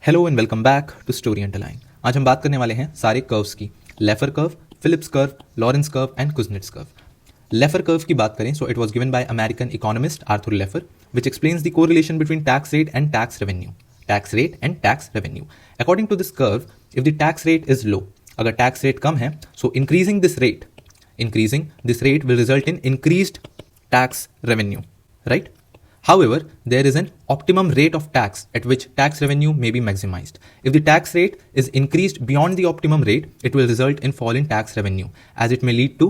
Hello and welcome back to Story Underline. आज हम बात करने वाले हैं सारे कर्व्स की, Laffer curve, Phillips curve, Lorenz curve and Kuznets curve. Laffer curve की बात करें, so it was given by American economist Arthur Laffer, which explains the correlation between tax rate and tax revenue. Tax rate and tax revenue, according to this curve, if the tax rate is low, अगर tax rate कम है, सो increasing this rate will result in increased tax revenue, right? However, there is an optimum rate of tax at which tax revenue may be maximized. If the tax rate is increased beyond the optimum rate, it will result in fall in tax revenue, as it may lead to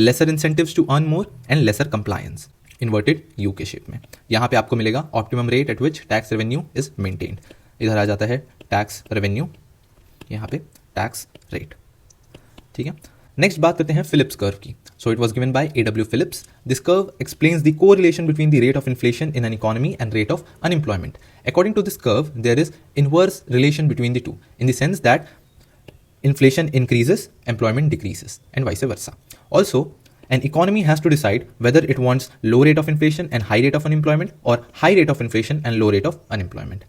lesser incentives to earn more and lesser compliance. Inverted U के shape में यहाँ पे आपको मिलेगा optimum rate at which tax revenue is maintained. इधर आ जाता है tax revenue, यहाँ पे tax rate. ठीक है, नेक्स्ट बात करते हैं फिलिप्स कर्व की। So it was given by A.W. Phillips. This curve explains the correlation between the rate of inflation in an economy and rate of unemployment. According to this curve, there is inverse relation between the two, in the sense that inflation increases, employment decreases, and vice versa. Also, an economy has to decide whether it wants low rate of inflation and high rate of unemployment, or high rate of inflation and low rate of unemployment.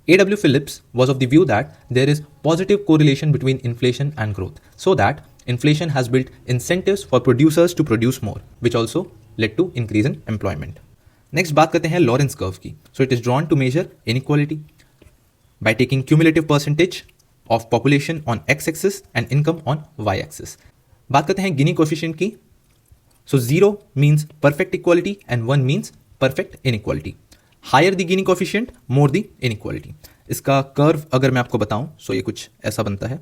A.W. Phillips was of the view that there is positive correlation between inflation and growth, so that inflation has built incentives for producers to produce more, which also led to increase in employment. Next बात करते हैं Lawrence curve की। So it is drawn to measure inequality by taking cumulative percentage of population on x-axis and income on y-axis. बात करते हैं गिनी coefficient की। So 0 means perfect equality and 1 means perfect inequality. Higher the Gini coefficient, more the inequality. इसका curve अगर मैं आपको बताऊं, सो ये कुछ ऐसा बनता है।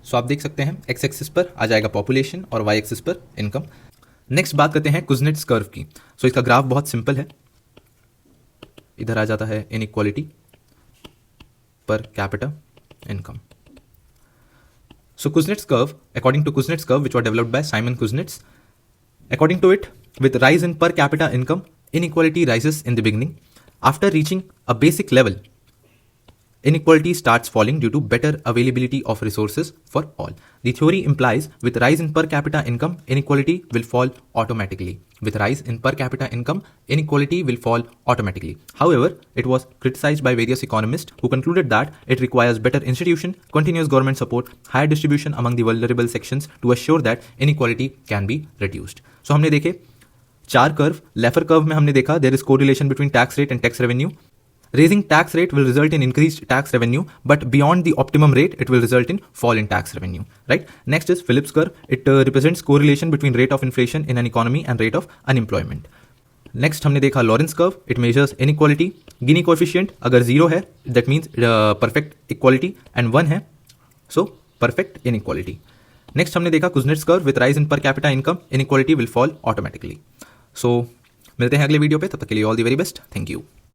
सो आप देख सकते हैं एक्स एक्सिस पर आ जाएगा पॉपुलेशन और वाई एक्सिस पर इनकम। नेक्स्ट बात करते हैं कुज़नेट्स कर्व की। सो इसका ग्राफ बहुत सिंपल है, इधर आ जाता है inequality per capita income. So Kuznets curve, according to Kuznets curve, which was developed by Simon Kuznets, according to it, with rise in per capita income, inequality rises in the beginning. After reaching a basic level, inequality starts falling due to better availability of resources for all. The theory implies with rise in per capita income, inequality will fall automatically. With rise in per capita income, inequality will fall automatically. However, it was criticized by various economists who concluded that it requires better institution, continuous government support, higher distribution among the vulnerable sections to assure that inequality can be reduced. So हमने देखे चार curve. Laffer curve में हमने देखा there is correlation between tax rate and tax revenue. Raising tax rate will result in increased tax revenue, but beyond the optimum rate, it will result in fall in tax revenue, right? Next is Phillips curve. It represents correlation between rate of inflation in an economy and rate of unemployment. Next हमने देखा Lorentz curve. It measures inequality. Gini coefficient अगर 0 है, that means perfect equality, and 1 है, so perfect inequality. Next हमने देखा Kuznets curve. With rise in per capita income, inequality will fall automatically. So मिलते हैं अगले वीडियो पे, तब तक के लिए all the very best. Thank you.